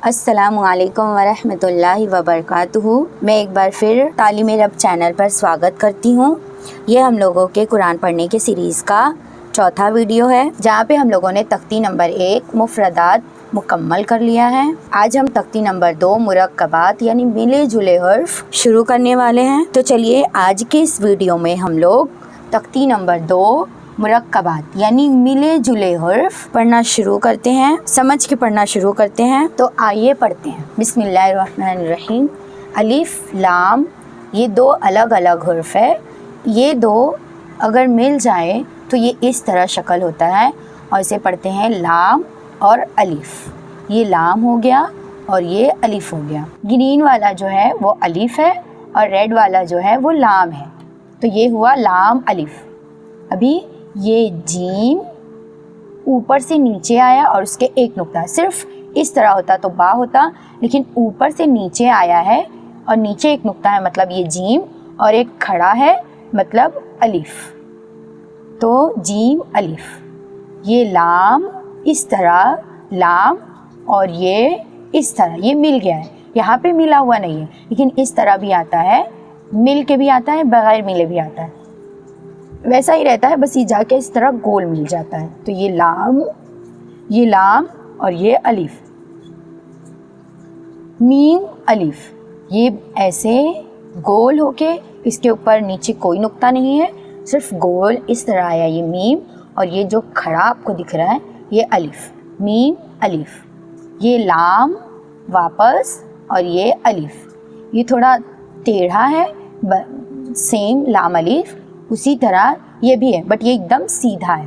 अस्सलामु अलैकुम वरहमतुल्लाहि वबरकातुहू। मैं एक बार फिर तालीम रब चैनल पर स्वागत करती हूँ। ये हम लोगों के कुरान पढ़ने के सीरीज़ का चौथा वीडियो है, जहाँ पे हम लोगों ने तख्ती नंबर 1 मुफरदात मुकम्मल कर लिया है। आज हम तख्ती नंबर 2 मुरक्कबात यानी मिले जुले हर्फ शुरू करने वाले हैं। तो चलिए आज के इस वीडियो में हम लोग तख्ती नंबर 2 मुरक्कबात यानी मिले जुले हर्फ पढ़ना शुरू करते हैं, समझ के पढ़ना शुरू करते हैं। तो आइए पढ़ते हैं। बिस्मिल्लाहिर्रहमानिर्रहीम। अलिफ लाम ये दो अलग अलग हर्फ है। ये दो अगर मिल जाए तो ये इस तरह शक्ल होता है और इसे पढ़ते हैं लाम और अलिफ। ये लाम हो गया और ये अलिफ हो गया। ग्रीन वाला जो है वो अलिफ है और रेड वाला जो है वो लाम है। तो ये हुआ लाम अलिफ। अभी ये जीम ऊपर से नीचे आया और उसके एक नुक्ता, सिर्फ इस तरह होता तो बा होता, लेकिन ऊपर से नीचे आया है और नीचे एक नुक्ता है मतलब ये जीम, और एक खड़ा है मतलब अलिफ। तो जीम अलिफ। ये लाम इस तरह लाम और ये इस तरह, ये मिल गया है। यहाँ पे मिला हुआ नहीं है, लेकिन इस तरह भी आता है, मिल के भी आता है, बगैर मिले भी आता है, वैसा ही रहता है, बस ये जाके इस तरह गोल मिल जाता है। तो ये लाम और ये अलिफ। मीम अलिफ, ये ऐसे गोल होके इसके ऊपर नीचे कोई नुक्ता नहीं है, सिर्फ गोल इस तरह आया ये मीम, और ये जो खड़ा आपको दिख रहा है ये अलिफ। मीम अलिफ। ये लाम वापस और ये अलिफ। ये थोड़ा टेढ़ा है, सेम लाम अलिफ उसी तरह ये भी है, बट ये एकदम सीधा है।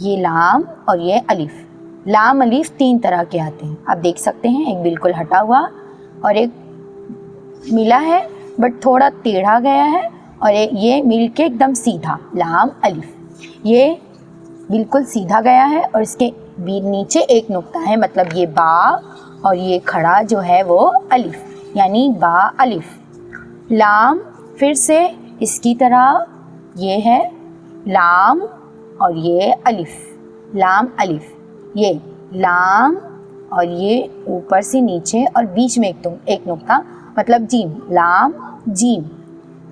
ये लाम और ये अलिफ। लाम अलिफ 3 तरह के आते हैं, आप देख सकते हैं। एक बिल्कुल हटा हुआ और एक मिला है बट थोड़ा टेढ़ा गया है, और ये मिल के एकदम सीधा लाम अलिफ। ये बिल्कुल सीधा गया है और इसके नीचे एक नुक्ता है मतलब ये बा, और ये खड़ा जो है वो अलिफ यानी बा अलिफ। लाम फिर से इसकी तरह ये है लाम और ये अलिफ। लाम अलिफ। ये लाम और ये ऊपर से नीचे और बीच में एक नुक्ता मतलब जीम, लाम जीम।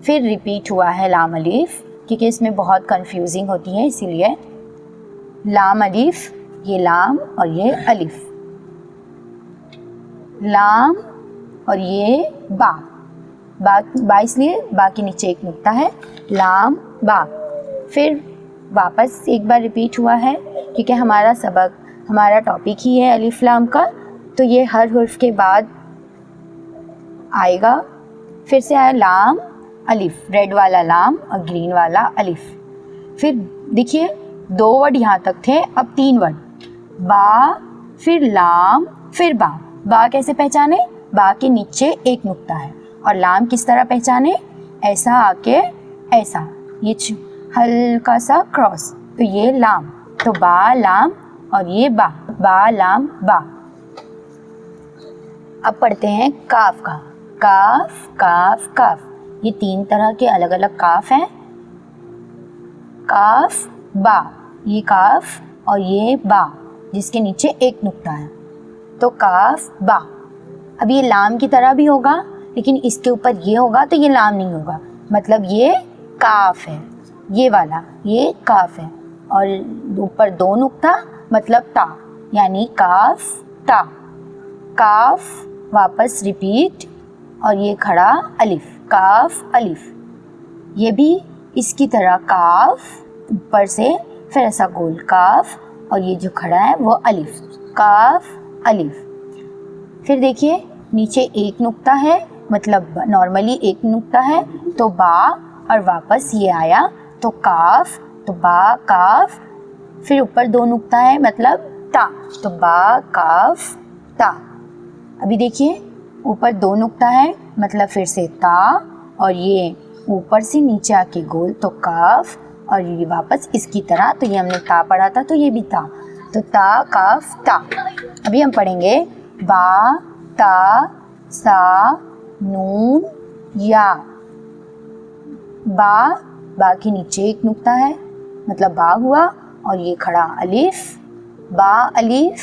फिर रिपीट हुआ है लाम अलिफ, क्योंकि इसमें बहुत कंफ्यूजिंग होती है, इसीलिए लाम अलिफ। ये लाम और ये अलिफ। लाम और ये बा। बा इसलिए बा के नीचे एक नुक्ता है, लाम बा। फिर वापस एक बार रिपीट हुआ है, क्योंकि हमारा टॉपिक ही है अलिफ लाम का, तो ये हर हर्फ के बाद आएगा। फिर से आया लाम अलिफ, रेड वाला लाम और ग्रीन वाला अलिफ। फिर देखिए 2 वर्ड यहाँ तक थे, अब 3 वर्ड, बा फिर लाम फिर बा। बा कैसे पहचाने? बा के नीचे एक नुक्ता है, और लाम किस तरह पहचाने? ऐसा आके ऐसा, ये हल्का सा क्रॉस, तो ये लाम। तो बा लाम और ये बा, बा लाम बा। अब पढ़ते हैं काफ का। काफ काफ काफ। ये 3 तरह के अलग अलग काफ हैं। काफ बा, ये काफ और ये बा जिसके नीचे एक नुक्ता है, तो काफ बा। अब ये लाम की तरह भी होगा, लेकिन इसके ऊपर ये होगा तो ये लाम नहीं होगा, मतलब ये काफ है, ये वाला ये काफ है, और ऊपर 2 नुक्ता मतलब ता, यानी काफ ता। काफ वापस रिपीट और ये खड़ा अलिफ, काफ अलिफ। ये भी इसकी तरह काफ ऊपर से फिर ऐसा गोल काफ, और ये जो खड़ा है वो अलिफ, काफ अलिफ। फिर देखिए नीचे एक नुक्ता है, मतलब नॉर्मली एक नुक्ता है, तो बा, और वापस ये आया तो काफ, तो बा काफ। फिर ऊपर 2 नुक्ता है मतलब ता, तो बा काफ ता। अभी देखिए ऊपर 2 नुक्ता है मतलब फिर से ता, और ये ऊपर से नीचे आके गोल तो काफ, और ये वापस इसकी तरह, तो ये हमने ता पढ़ा था तो ये भी ता, तो ता काफ ता। अभी हम पढ़ेंगे बा ता सा नून या। बा के नीचे एक नुक्ता है मतलब बा हुआ, और ये खड़ा अलिफ, बा अलिफ।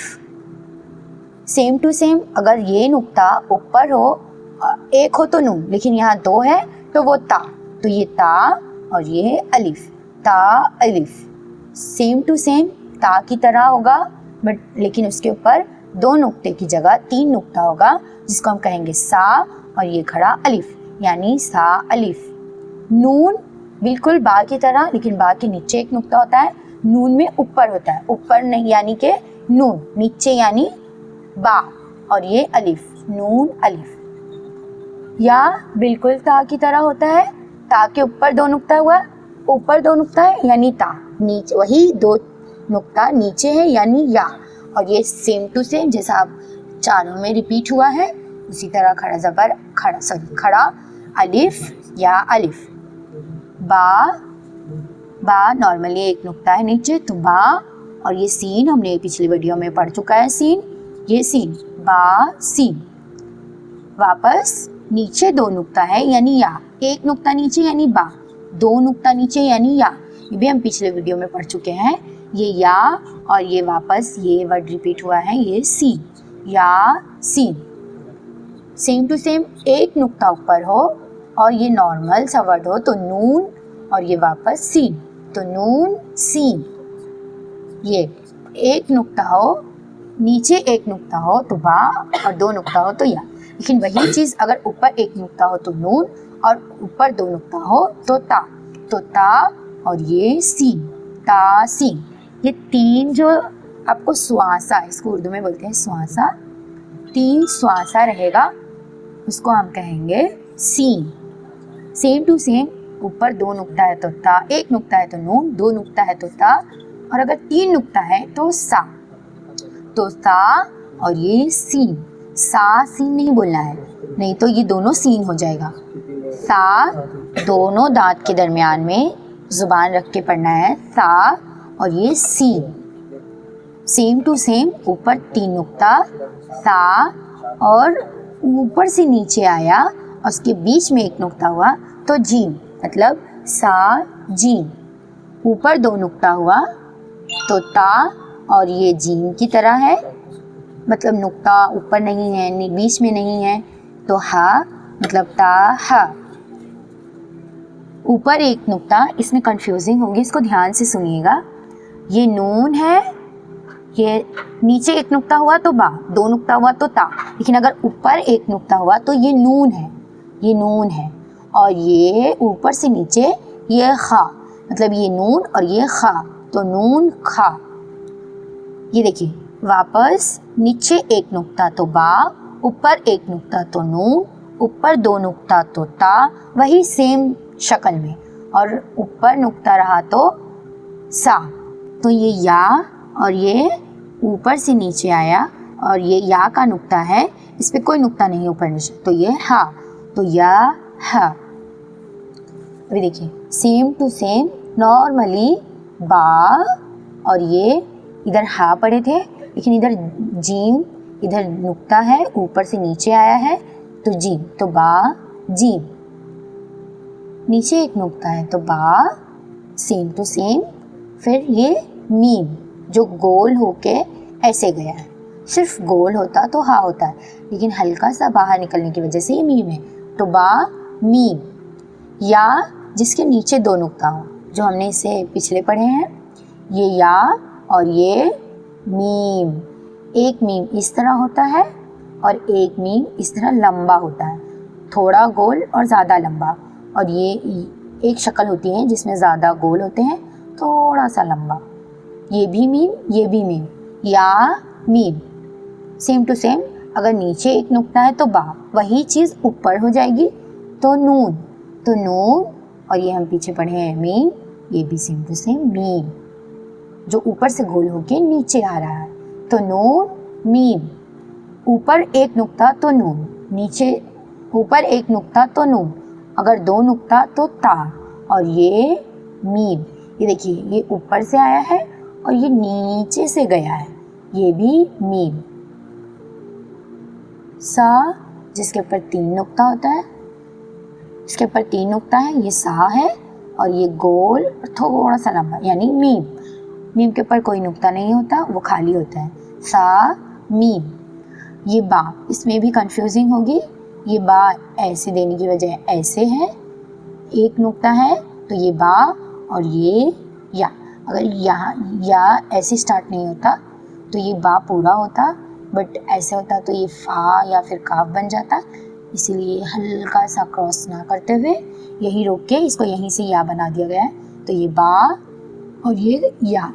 सेम टू सेम अगर ये नुक्ता ऊपर हो, एक हो तो नून, लेकिन यहाँ दो है तो वो ता, तो ये ता और ये अलिफ, ता अलिफ। सेम टू सेम ता की तरह होगा, बट लेकिन उसके ऊपर दो नुक्ते की जगह तीन नुक्ता होगा, जिसको हम कहेंगे सा, और ये खड़ा अलिफ, यानी सा अलिफ। नून बिल्कुल बा की तरह, लेकिन बा के नीचे एक नुक्ता होता है, नून में ऊपर होता है, ऊपर नहीं यानी कि नून, नीचे यानी बा, और ये अलिफ, नून अलिफ। या बिल्कुल ता की तरह होता है, ता के ऊपर दो नुक्ता हुआ, ऊपर दो नुक्ता है यानी ता, नीचे वही दो नुक्ता नीचे है यानी या। और ये सेम टू सेम जैसा आप चारों में रिपीट हुआ है, उसी तरह खड़ा ज़बर, खड़ा अलिफ या अलिफ। बा, बा नॉर्मली एक नुक्ता है नीचे, तो बा, और ये सीन हमने पिछली वीडियो में पढ़ चुका है, सीन, ये सीन, बा सीन। वापस नीचे दो नुक्ता है यानी या, एक नुक्ता नीचे यानी बा, दो नुक्ता नीचे यानी या, ये भी हम पिछले वीडियो में पढ़ चुके हैं। ये या और ये वापस ये वर्ड रिपीट हुआ है, ये सीन, या सीन। सेम टू सेम एक नुक्ता ऊपर हो और ये नॉर्मल सा वर्ड हो तो नून, और ये वापस सीन, तो नून सीन। ये एक नुक्ता हो, नीचे एक नुक्ता हो तो बा, और दो नुक्ता हो तो या। लेकिन वही चीज़ अगर ऊपर एक नुक्ता हो तो नून, और ऊपर दो नुक्ता हो तो ता, तो ता, और ये सीन, ता सीन। ये तीन जो आपको श्वासा, इसको उर्दू में बोलते हैं श्वासा, तीन श्वासा रहेगा, उसको हम कहेंगे सीन। सेम टू सेम ऊपर दो नुक्ता है तो ता, एक नुक्ता है तो नून, दो नुक्ता है तो ता, और अगर तीन नुक्ता है तो सा, तो सा, और ये सीन, सा सीन नहीं बोलना है, नहीं तो ये दोनों सीन हो जाएगा। सा दोनों दांत के दरमियान में जुबान रख के पढ़ना है, सा, और ये सीन। सेम टू सेम ऊपर तीन नुक्ता, सा, और ऊपर से नीचे आया और उसके बीच में एक नुक्ता हुआ तो जीम, मतलब सा जीम। ऊपर दो नुक्ता हुआ तो ता, और ये जीम की तरह है, मतलब नुक्ता ऊपर नहीं है, बीच में नहीं है, तो हा, मतलब ता हा। ऊपर एक नुक्ता, इसमें कंफ्यूजिंग होगी, इसको ध्यान से सुनिएगा। ये नून है, ये नीचे एक नुक्ता हुआ तो बा, दो नुक्ता हुआ तो ता, लेकिन अगर ऊपर एक नुक्ता हुआ तो ये नून है, ये नून है, और ये ऊपर से नीचे ये खा, मतलब ये नून और ये खा, तो नून खा। ये देखिए वापस नीचे एक नुक्ता तो बा, ऊपर एक नुक्ता तो नून, ऊपर दो नुक्ता तो ता, वही सेम शक्ल में, और ऊपर नुक्ता रहा तो सा, तो ये या, और ये ऊपर से नीचे आया और ये या का नुक्ता है, इस पर कोई नुक्ता नहीं ऊपर नीचे, तो ये हा, तो या हा। अभी देखिए सेम टू सेम नॉर्मली बा, और ये इधर हा पड़े थे, लेकिन इधर जीम, इधर नुक्ता है, ऊपर से नीचे आया है तो जीम, तो बा जीम। नीचे एक नुक्ता है तो बा, सेम टू सेम। फिर ये मीम जो गोल होके ऐसे गया है, सिर्फ गोल होता तो हा होता है, लेकिन हल्का सा बाहर निकलने की वजह से ये मीम है, तो बा मीम। या जिसके नीचे दो नुक्ता हो, जो हमने इसे पिछले पढ़े हैं, ये या और ये मीम। एक मीम इस तरह होता है और एक मीम इस तरह लंबा होता है, थोड़ा गोल और ज़्यादा लंबा, और ये एक शक्ल होती है जिसमें ज़्यादा गोल होते हैं, थोड़ा सा लंबा। ये भी मीम, ये भी मीम, या मीम। सेम टू सेम अगर नीचे एक नुक्ता है तो बा, वही चीज़ ऊपर हो जाएगी तो नून, तो नून, और ये हम पीछे पढ़े हैं मीम, ये भी सेम टू सेम मीम, जो ऊपर से गोल होके नीचे आ रहा है, तो नून मीम। ऊपर एक नुक्ता तो नून, नीचे ऊपर एक नुक्ता तो नून, अगर दो नुक्ता तो ता, और ये मीम। ये देखिए ये ऊपर से आया है और ये नीचे से गया है, ये भी मीम। सा जिसके ऊपर तीन नुक्ता होता है, इसके ऊपर तीन नुक्ता है, ये सा है, और ये गोल और थोड़ा सा लंबा यानी मीम। मीम के ऊपर कोई नुक्ता नहीं होता, वो खाली होता है, सा मीम। ये बा, इसमें भी कंफ्यूजिंग होगी। ये बा ऐसे देने की बजाय ऐसे है, एक नुक्ता है तो ये बा और ये या। अगर यहाँ या ऐसे स्टार्ट नहीं होता तो ये बा पूरा होता, बट ऐसे होता तो ये फा या फिर काफ बन जाता। इसीलिए हल्का सा क्रॉस ना करते हुए यही रोक के इसको यहीं से या बना दिया गया है। तो ये बा और ये या।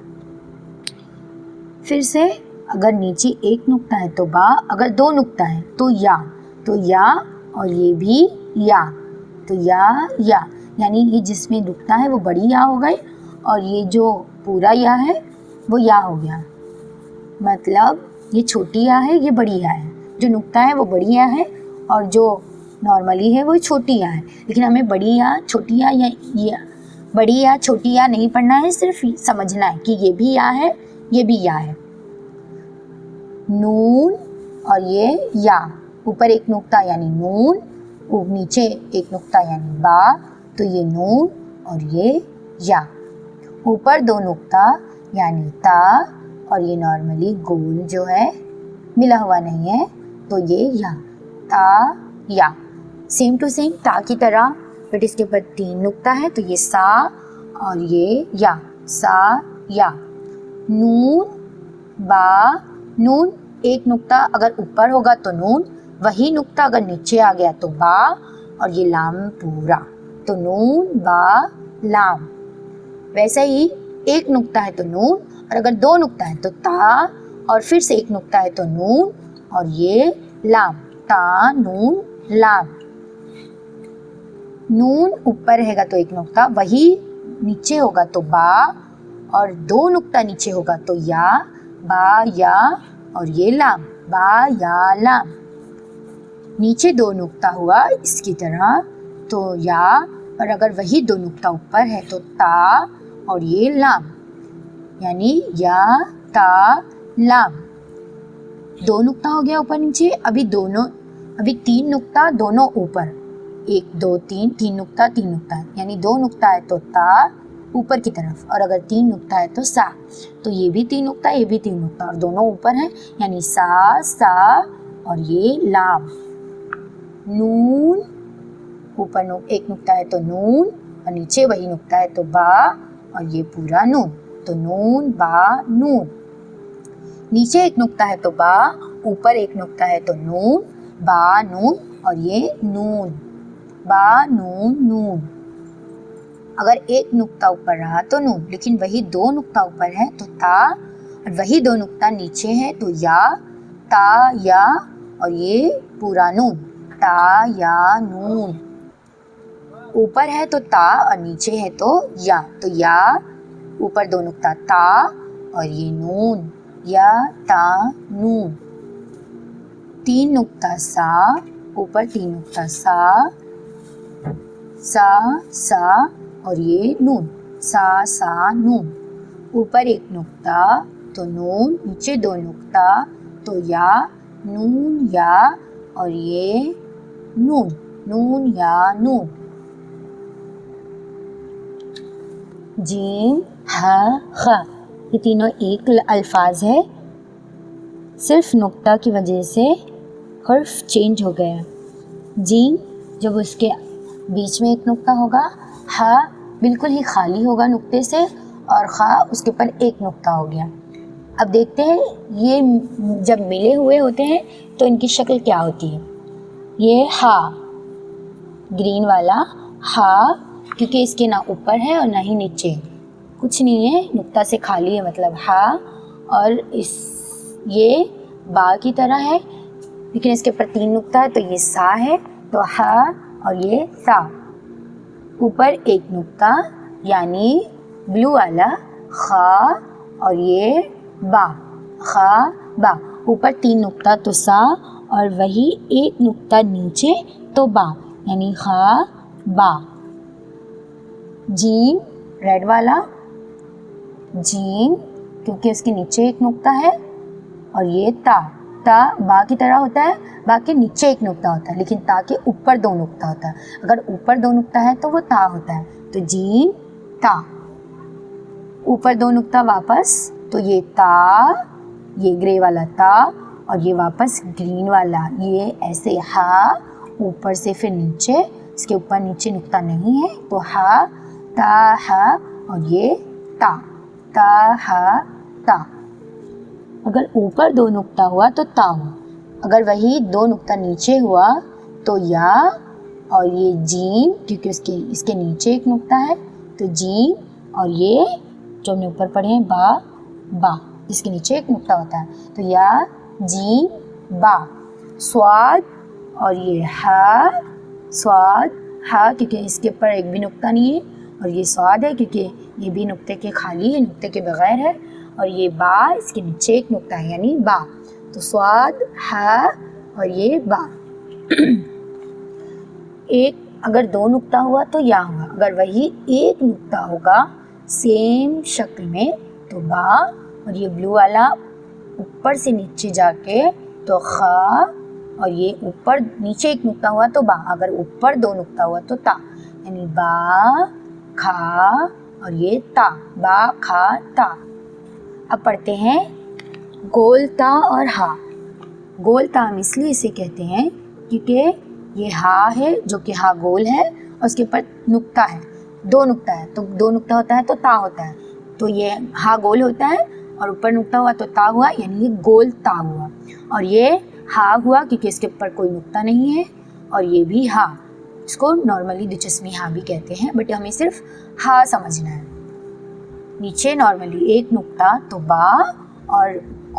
फिर से अगर नीचे एक नुक्ता है तो बा, अगर दो नुक्ता है तो या और ये भी या, तो या। यानी ये जिसमें नुक्ता है वो बड़ी या हो गई और ये जो पूरा या है वो या हो गया। मतलब ये छोटी या है, ये बड़ी या है। जो नुक्ता है वो बड़ी या है और जो नॉर्मली है वो छोटी या है। लेकिन हमें बड़ी या छोटी या बड़ी या छोटी या नहीं पढ़ना है, सिर्फ समझना है कि ये भी या है, ये भी या है। नून और ये या, ऊपर एक नुक्ता यानी नून, नीचे एक नुक्ता यानी बा, तो ये नून और ये या। ऊपर दो नुक्ता यानी ता और ये नॉर्मली गोल जो है मिला हुआ नहीं है तो ये या, ता या। सेम टू सेम ता की तरह, बट इसके ऊपर तीन नुक्ता है तो ये सा और ये या, सा या। नून बा, नून एक नुक्ता अगर ऊपर होगा तो नून, वही नुक्ता अगर नीचे आ गया तो बा और ये लाम पूरा, तो नून बा लाम। वैसे ही एक नुक्ता है तो नून, और अगर दो नुक्ता है तो ता, और फिर से एक नुक्ता है तो नून और ये लाम, ता नून लाम। नून ऊपर रहेगा तो एक नुक्ता, वही नीचे होगा तो बा, और दो नुक्ता नीचे होगा तो या, बा या और ये लाम, बा या लाम। नीचे दो नुक्ता हुआ इसकी तरह तो या, और अगर वही दो नुक्ता ऊपर है तो ता और ये लाम, यानी या ता लाम। दो नुक्ता हो गया ऊपर नीचे। अभी तीन नुक्ता दोनों ऊपर, एक दो तीन नुक्ता यानी दो नुक्ता है तो ता ऊपर की तरफ, और अगर तीन नुक्ता है तो सा, तो ये भी तीन नुक्ता, ये भी तीन नुक्ता और दोनों ऊपर हैं, यानी सा और ये लाम। नून ऊपर एक नुक्ता है तो नून, और नीचे वही नुक्ता है तो बा, और ये पूरा नून, तो नून बा नून। नीचे एक नुक्ता है तो बा, ऊपर एक नुक्ता है तो नून, बा नून और ये नून, बा नून नून। अगर एक नुक्ता ऊपर रहा तो नून, लेकिन वही दो नुक्ता ऊपर है तो ता, और वही दो नुक्ता नीचे है तो या, ता या और ये पूरा नून, ता या नून। ऊपर है तो ता और नीचे है तो या ऊपर दो नुक्ता ता और ये नून, या ता नून। तीन नुक्ता सा, ऊपर तीन नुक्ता सा और ये नून, सा नून। ऊपर एक नुक्ता तो नून, नीचे दो नुक्ता तो या, नून या और ये नून या नून। जीम हा खा, ये तीनों एक अल्फाज है, सिर्फ नुक्ता की वजह से हर्फ चेंज हो गया। जीम जब उसके बीच में एक नुक्ता होगा, हा बिल्कुल ही खाली होगा नुक्ते से, और खा उसके ऊपर एक नुक्ता हो गया। अब देखते हैं ये जब मिले हुए होते हैं तो इनकी शक्ल क्या होती है। ये हा, ग्रीन वाला हा, क्योंकि इसके ना ऊपर है और ना ही नीचे, कुछ नहीं है, नुक्ता से खाली है, मतलब हा। और ये बा की तरह है, लेकिन इसके ऊपर तीन नुक्ता है तो ये सा है, तो हा और ये सा। ऊपर एक नुक्ता यानी ब्लू वाला खा, और ये बा, खा बा। ऊपर तीन नुक्ता तो सा, और वही एक नुक्ता नीचे तो बा, यानी खा बा। जीम रेड वाला, जीम क्योंकि उसके नीचे एक नुक्ता है, और ये ता बा की तरह होता है, बा के नीचे एक नुक्ता होता है, लेकिन ता के ऊपर दो नुक्ता होता है। अगर ऊपर दो नुक्ता है तो वो ता होता है, तो जीम ता। ऊपर दो नुक्ता वापस, तो ये ता, ये ग्रे वाला ता, اور یہ واپس گرین والا، یہ ایسے ہا اوپر سے پھر نیچے، اس کے اوپر نیچے نقطہ نہیں ہے تو ہا تا ہا، اور یہ تا تا ہا تا۔ اگر اوپر 2 نقطہ ہوا تو تا ہوا، اگر وہی 2 نقطہ نیچے ہوا تو یا، اور یہ جیم کیونکہ اس کے نیچے ایک نقطہ ہے تو جیم، اور یہ جو ہم نے اوپر پڑھے ہیں با با، اس کے نیچے ایک نقطہ ہوتا ہے تو یا جیم با۔ سواد، اور یہ ہا سواد ہا کیونکہ اس کے اوپر ایک بھی نقطہ نہیں ہے، اور یہ سواد ہے کیونکہ یہ بھی نقطے کے خالی ہے، نقطے کے بغیر ہے، اور یہ با اس کے نیچے ایک نقطہ ہے یعنی با، تو سواد ہا اور یہ با۔ ایک اگر 2 نقطہ ہوا تو یا ہوا، اگر وہی ایک نقطہ ہوگا سیم شکل میں تو با، اور یہ بلو والا اوپر سے نیچے جا کے تو خا، اور یہ اوپر نیچے ایک نقطہ ہوا تو با، اگر اوپر 2 نقطہ ہوا تو تا، یعنی با کھا اور یہ تا، با کھا تا۔ اب پڑھتے ہیں گول تا اور ہا۔ گول تا ہم اس لیے اسے کہتے ہیں کیونکہ یہ ہا ہے جو کہ ہا گول ہے اور اس کے اوپر نقطہ ہے، 2 نقطہ ہے تو 2 نقطہ ہوتا ہے تو تا ہوتا ہے، تو یہ ہا گول ہوتا ہے اور اوپر نقطہ ہوا تو تا ہوا، یعنی یہ گول تا ہوا، اور یہ ہا ہوا کیونکہ اس کے اوپر کوئی نقطہ نہیں ہے، اور یہ بھی ہا، اس کو نارملی دلچسپی ہا بھی کہتے ہیں بٹ ہمیں صرف ہا سمجھنا ہے۔ نیچے نارملی ایک نقطہ تو با، اور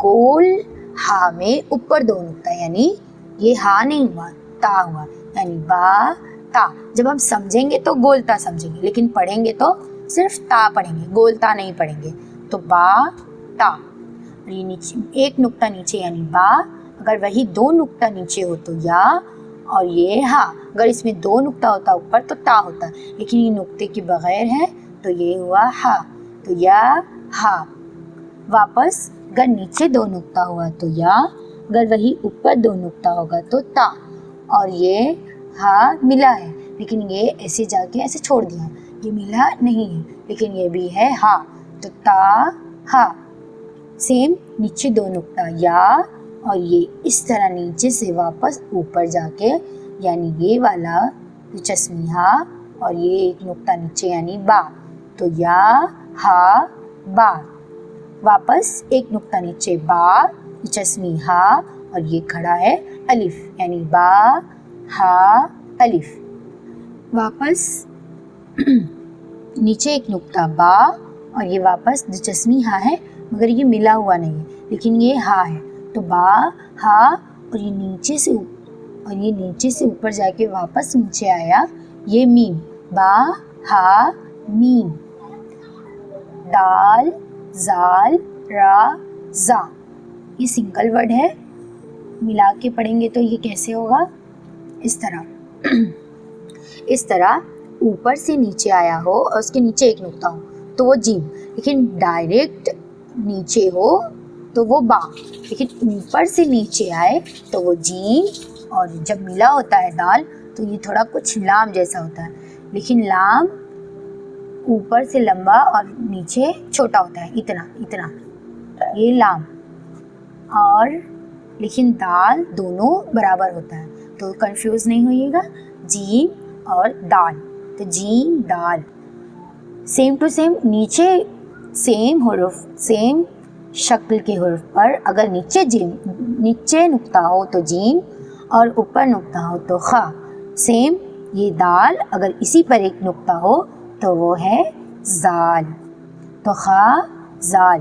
گول ہا میں اوپر 2 نقطہ، یعنی یہ ہا نہیں ہوا تا ہوا، یعنی با تا۔ جب ہم سمجھیں گے تو گول تا سمجھیں گے، لیکن پڑھیں گے تو صرف تا پڑھیں گے، گول تا نہیں پڑھیں گے، تو با تا۔ یہ نیچے ایک نقطہ نیچے یعنی با، اگر وہی 2 نقطہ نیچے ہو تو یا، اور یہ ہا، اگر اس میں 2 نقطہ ہوتا اوپر تو تا ہوتا، لیکن یہ نقطے کے بغیر ہے تو یہ ہوا ہا، تو یا ہا۔ واپس اگر نیچے 2 نقطہ ہوا تو یا، اگر وہی اوپر 2 نقطہ ہوگا تو تا، اور یہ ہا ملا ہے لیکن یہ ایسے جا کے ایسے چھوڑ دیا، یہ ملا نہیں ہے لیکن یہ بھی ہے ہا، تو تا ہا۔ سیم نیچے 2 نقطہ یا، اور یہ اس طرح نیچے سے واپس اوپر جا کے، یعنی یہ والا دلچسپی ہا، اور یہ ایک نقطہ نیچے یعنی با، تو یا ہا با۔ واپس ایک نقطہ نیچے با، دلچسپی ہا، اور یہ کھڑا ہے الف، یعنی با ہا الف۔ واپس نیچے ایک نقطہ با، اور یہ واپس دلچسپی ہا ہے مگر یہ ملا ہوا نہیں ہے لیکن یہ ہا ہے، تو با ہا، اور یہ نیچے سے اوپر جا کے واپس نیچے آیا، یہ میم، با ہا میم۔ دال زال را زا، یہ سنگل ورڈ ہے، ملا کے پڑھیں گے تو یہ کیسے ہوگا، اس طرح اوپر سے نیچے آیا ہو اور اس کے نیچے ایک نقطہ ہو تو وہ جیم، لیکن ڈائریکٹ نیچے ہو تو وہ با، لیکن اوپر سے نیچے آئے تو وہ جیم، اور جب ملا ہوتا ہے دال تو یہ تھوڑا کچھ لام جیسا ہوتا ہے، لیکن لام اوپر سے لمبا اور نیچے چھوٹا ہوتا ہے، اتنا یہ لام، اور لیکن دال دونوں برابر ہوتا ہے، تو کنفیوز نہیں ہوئیے گا، جیم اور دال، تو جیم دال سیم ٹو سیم، نیچے سیم حرف سیم شکل کے حرف پر اگر نیچے نقطہ ہو تو جیم اور اوپر نقطہ ہو تو خا، سیم یہ دال اگر اسی پر ایک نقطہ ہو تو وہ ہے زال، تو خا زال۔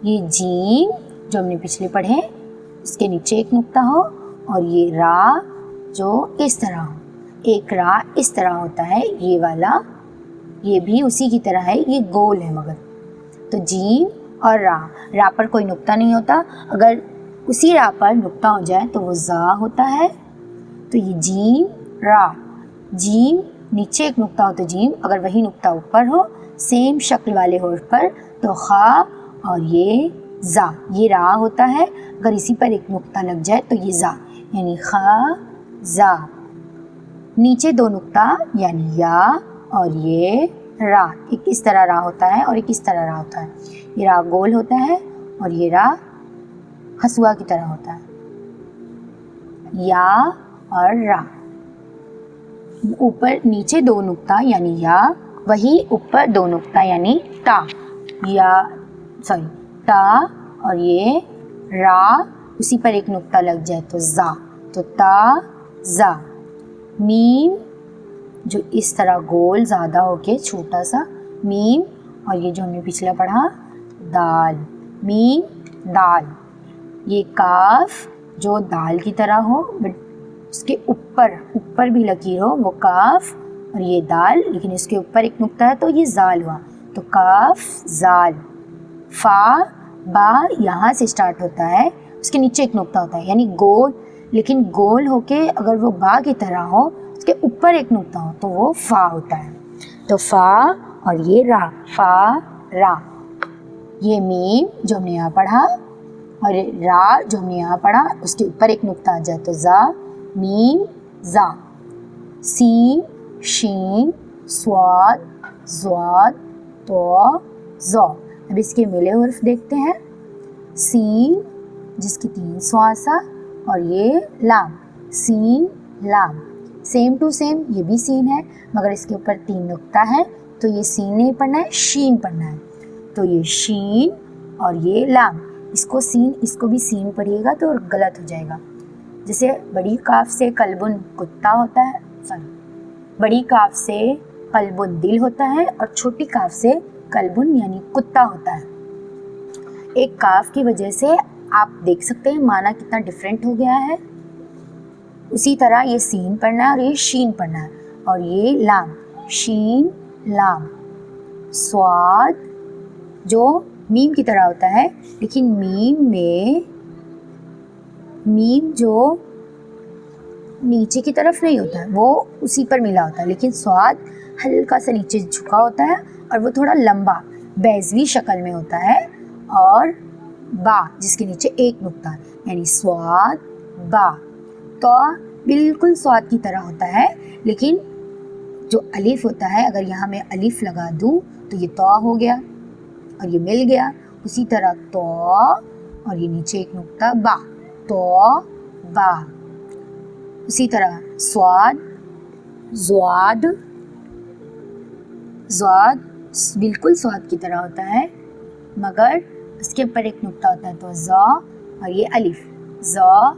یہ جیم جو ہم نے پچھلے پڑھے اس کے نیچے ایک نقطہ ہو، اور یہ را جو اس طرح ہو، ایک را اس طرح ہوتا ہے، یہ والا یہ بھی اسی کی طرح ہے، یہ گول ہے مگر، تو جیم اور را پر کوئی نقطہ نہیں ہوتا، اگر اسی را پر نقطہ ہو جائے تو وہ زا ہوتا ہے، تو یہ جیم را، جیم نیچے ایک نقطہ ہو تو جیم، اگر وہی نقطہ اوپر ہو سیم شکل والے حرف پر تو خا، اور یہ زا، یہ را ہوتا ہے، اگر اسی پر ایک نقطہ لگ جائے تو یہ زا، یعنی خا زا۔ نیچے 2 نقطہ یعنی یا، اور یہ را، ایک اس طرح را ہوتا ہے اور ایک اس طرح را ہوتا ہے، یہ را گول ہوتا ہے اور یہ را ہسوا کی طرح ہوتا ہے، या और रा, ऊपर नीचे दो नुक्ता यानी या, वही ऊपर दो नुक्ता यानी ता, या सॉरी ता, और ये रा उसी पर एक नुक्ता लग जाए तो जा, तो ता जा। मीम जो इस तरह गोल ज़्यादा होके छोटा सा मीम, और ये जो हमने पिछला पढ़ा दाल, मीम दाल। ये काफ जो दाल की तरह हो बट उसके ऊपर भी लकीर हो, वो काफ, और ये दाल लेकिन इसके ऊपर एक नुक्ता है तो ये जाल हुआ, तो काफ जाल। फा बा यहाँ से स्टार्ट होता है, उसके नीचे एक नुक्ता होता है यानी गोल, लेकिन गोल होके अगर वो बा की तरह हो उसके ऊपर एक नुक्ता हो तो वो फा होता है। तो फा और ये रा, फा रा। ये मीम जो हमने यहाँ पढ़ा और रा जो हमने यहाँ पढ़ा उसके ऊपर एक नुक्ता आ जाए तो जा, मीम जा। सीन शीन स्वाद ज़्वाद तो ज़ौ। अब इसके मिले हुर्फ देखते हैं। सीन जिसकी 3 स्वासा और ये लाम, सीन लाम। सेम टू सेम ये भी सीन है मगर इसके ऊपर 3 नुक्ता है तो ये सीन नहीं पढ़ना है, शीन पढ़ना है। तो ये शीन और ये लाम, इसको सीन इसको भी सीन पढ़िएगा तो गलत हो जाएगा। जैसे बड़ी काफ से कल्बुन कुत्ता होता है, सॉरी बड़ी काफ से कल्बुन दिल होता है और छोटी काफ से कल्बुन यानी कुत्ता होता है। एक काफ की वजह से आप देख सकते हैं माना कितना डिफरेंट हो गया है। उसी तरह ये सीन पढ़ना है और ये शीन पढ़ना है, और ये लाम, शीन लाम। स्वाद जो मीम की तरह होता है लेकिन मीम में मीम जो नीचे की तरफ नहीं होता है, वो उसी पर मिला होता है, लेकिन स्वाद हल्का सा नीचे झुका होता है और वो थोड़ा लंबा बैजवी शक्ल में होता है। और बा जिसके नीचे एक नुक्ता है यानी स्वाद बा। तो बिल्कुल स्वाद की तरह होता है लेकिन जो अलिफ होता है अगर यहाँ मैं अलिफ लगा दूँ तो ये तो हो गया और ये मिल गया। उसी तरह तो और ये नीचे एक नुक्ता बा, तो बा। उसी तरह स्वाद ज़्वाद, ज़्वाद बिल्कुल स्वाद की तरह होता है मगर इसके ऊपर एक नुक्ता होता है तो ज़ा, और ये अलिफ, ज़ा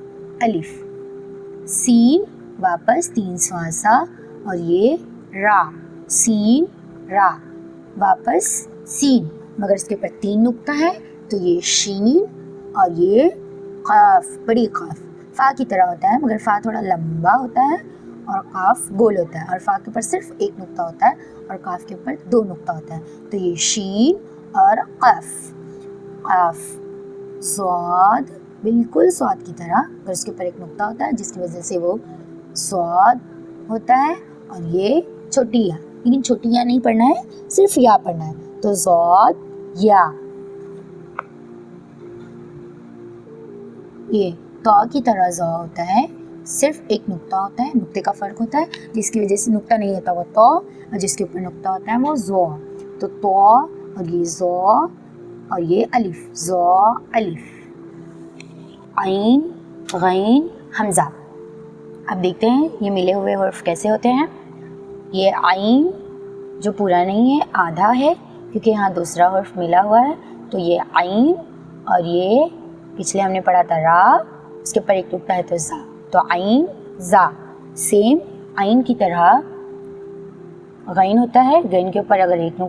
अलिफ। सीन वापस 3 स्वासा और ये रा, सीन रा, वापस सीन मगर इसके ऊपर 3 नुक्ता है तो ये शीन, और ये काफ, बड़ी काफ फ़ा की तरह होता है मगर फ़ा थोड़ा लंबा होता है और काफ गोल होता है, और फ़ा के ऊपर सिर्फ एक नुक्ता होता है और काफ के ऊपर 2 नुक्ता होता है। तो ये शीन और काफ, काफ। स्वाद बिल्कुल स्वाद की तरह अगर उसके ऊपर एक नुक्ता होता है जिसकी वजह से वो स्वाद होता है। और ये छोटी या, लेकिन छोटी या नहीं पढ़ना है, सिर्फ या पढ़ना है, तो स्वाद या। ये तो की तरह ज़ा होता है, सिर्फ एक नुक्ता होता है, नुक्ते का फ़र्क होता है, जिसकी वजह से नुक्ता नहीं होता वो तो, और जिसके ऊपर नुक्ता होता है वो ज़ो। तो और ये ज़ो और ये अलिफ, ज़ो अलिफ। आइन गैन हमज़ा। अब देखते हैं ये मिले हुए हर्फ कैसे होते हैं। ये आइन जो पूरा नहीं है आधा है क्योंकि यहाँ दूसरा हर्फ मिला हुआ है, तो ये आइन, और ये पिछले हमने पढ़ा था रा, उसके ऊपर एक टुकड़ा है तो ज़ा, तो आइन ज़ा। सेम आइन की तरह गैन होता है, गैन के ऊपर अगर एक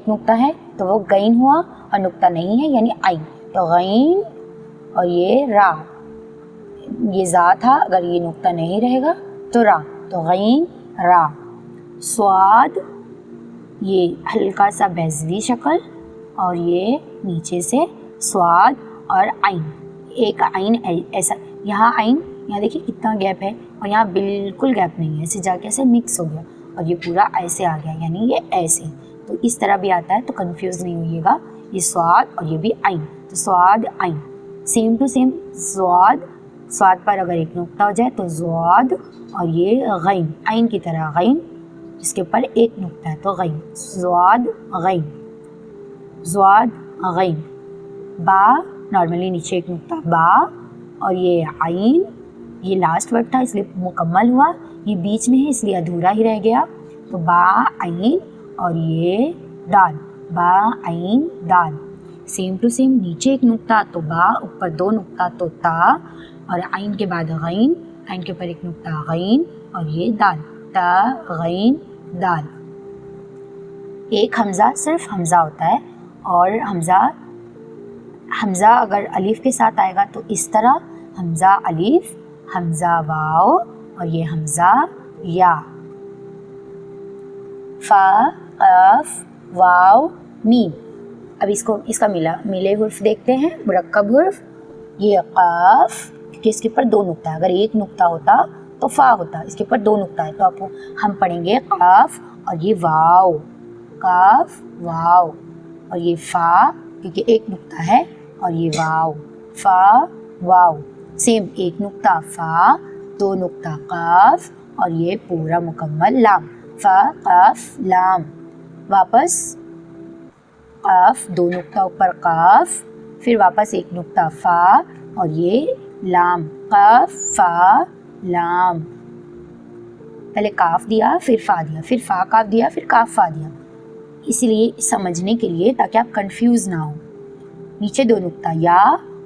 नुक्ता है तो वो गैन हुआ, और नुक्ता नहीं है यानी आइन, तो गैन। और ये रा, ये ज़ा था, अगर ये नुक्ता नहीं रहेगा तो रा, तो गैन रा। स्वाद ये हल्का सा बैजवी शक्ल, और ये नीचे से स्वाद और आइन, एक आइन ऐसा, यहाँ आइन, यहाँ देखिए कितना गैप है और यहाँ बिल्कुल गैप नहीं है, ऐसे जाके ऐसे मिक्स हो गया और ये पूरा ऐसे आ गया यानी ये ऐसे। तो इस तरह भी आता है तो कंफ्यूज नहीं होइएगा, ये स्वाद और ये भी आइन, तो स्वाद आइन सेम टू सेम। स्वाद, स्वाद पर अगर एक नुक्ता हो जाए तो ज़्वाद, और ये गैन आइन की तरह गैन, इसके ऊपर एक नुक्ता है तो गैन, ज़्वाद गैन, ज़्वाद गैन। बा नॉर्मली नीचे एक नुक्ता बा, और ये आइन, ये लास्ट वर्ड था इसलिए मुकम्मल हुआ, ये बीच में है इसलिए अधूरा ही रह गया। तो बा आइन और ये दाल, बा आइन दाल। सेम टू सेम, नीचे एक नुक्ता तो बा, ऊपर दो नुक्ता तो ता, और आइन के बाद गैन, आइन के ऊपर एक नुक्ता गैन और ये दाल, ता गैन दाल। एक हमज़ा सिर्फ हमज़ा होता है, और हमज़ा अगर अलीफ के साथ आएगा तो इस तरह हमज़ा अलीफ, हमज़ा वाव और ये हमज़ा या। फा कफ वाव मीम। अब इसका मिले हुर्फ देखते हैं, मुरक्कब हुर्फ। ये कफ, क्योंकि इसके ऊपर दो नुक्ता है, अगर एक नुक्ता होता तो फा होता, इसके ऊपर दो नुक्ता है, तो आपको हम पढ़ेंगे कफ और ये वाव, कफ वाव, और ये फा क्योंकि एक नुक्ता है, और ये वाव, फा वाव। सेम, एक नुक्ता फा, दो नुक्ता कफ और ये पूरा मुकम्मल लाम, फा कफ लाम। वापस कफ, दो नुक्ता ऊपर कफ, फिर वापस एक नुक्ता फा और ये लाम, कफ फा लाम। पहले काफ दिया, फिर फा दिया, फिर फा काफ दिया, फिर काफ फा दिया, इसीलिए समझने के लिए, ताकि आप कंफ्यूज ना हो। नीचे दो नुक्ता या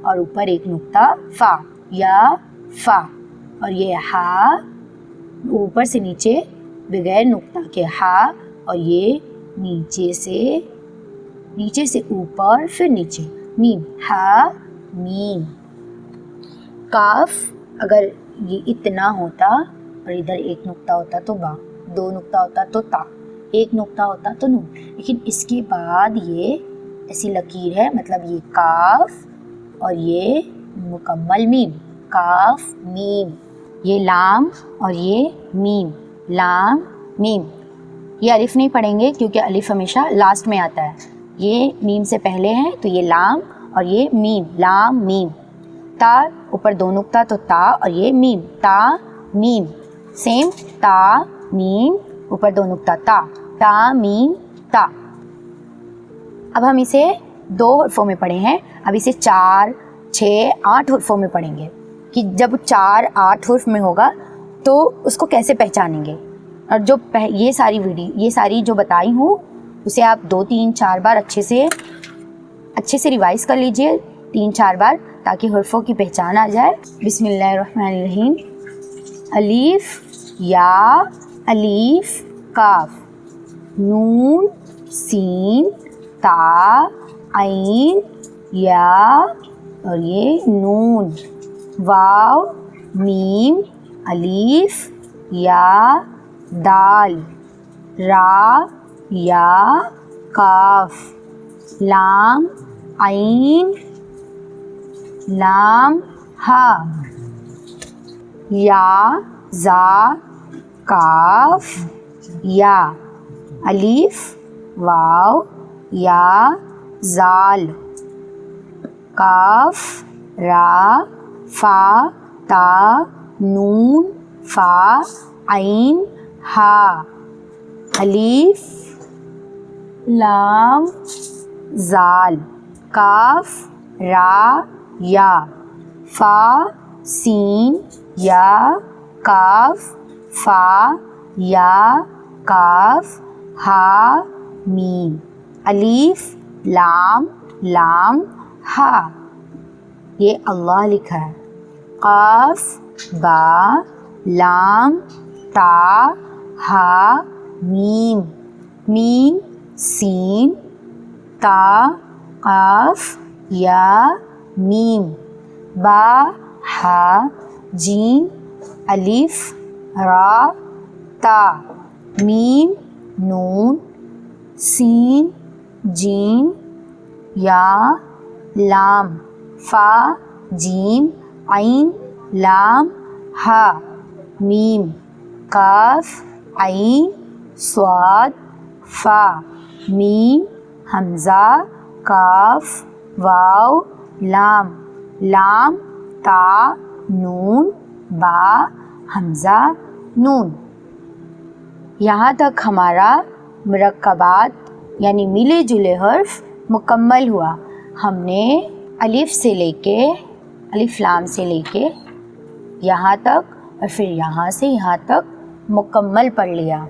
और ऊपर एक नुक्ता फा, या फा, और ये हा, ऊपर से नीचे बगैर नुक्ता के हा, और ये नीचे से ऊपर फिर नीचे मीम, हा मीम। काफ अगर ये इतना होता और इधर एक नुक्ता होता तो बा, दो नुक्ता होता तो ता, एक नुक्ता होता तो नून, लेकिन इसके बाद ये ऐसी लकीर है, मतलब ये काफ और ये मुकम्मल मीम, काफ मीम। ये लाम और ये मीम, लाम मीम। ये अलिफ नहीं पढ़ेंगे क्योंकि अलिफ हमेशा लास्ट में आता है, ये मीम से पहले है, तो ये लाम और ये मीम, लाम मीम। ता, ऊपर दो नुक्ता तो ता और ये मीम, ता मीम। सेम, ता मीम, ऊपर दो नुक्ता ता, ता मीम ता। अब हम इसे दो हुर्फों में पढ़े हैं, अब इसे 4, 6, 8 हुर्फों में पढ़ेंगे, कि जब 4, 8 हुर्फ में होगा तो उसको कैसे पहचानेंगे। और जो ये सारी जो बताई हूँ उसे आप 2, 3, 4 बार अच्छे से रिवाइज़ कर लीजिए, 3, 4 बार, ताकि हुर्फों की पहचान आ जाए। बिस्मिल्लाहिर्रहमानिर्रहीम। अलीफ या, अलीफ काफ, नून सीन ता आइन या और ये नून, वाव मीम अलीफ या दाल, रा या काफ, लाम आइन लाम हा, या जा काफ या, अलीफ वाव या जाल, काफ रा फा ता नून फा आइन हा, अलीफ लाम जाल, काफ रा या, फा सीन या काफ फा या काफ हा मीम, अलीफ लाम लाम हा। ये अल्लाह लिखा है। काफ बा लाम ता हा मीम, मीम सीन ता काफ या मीम, बा हा जीम अलिफ रा ता, मीम नून सीन जीम या लाम, फा जीम आइन लाम हा, मीम काफ आइन स्वाद फा, मीम हमज़ा काफ वाव लाम, लाम ता नून बा हमज़ा नून। यहाँ तक हमारा मुरक्कबात यानी मिले जुले हर्फ मुकम्मल हुआ। हमने अलिफ से लेके, अलिफ लाम से लेके یہاں تک اور پھر یہاں سے یہاں تک مکمل پڑھ لیا.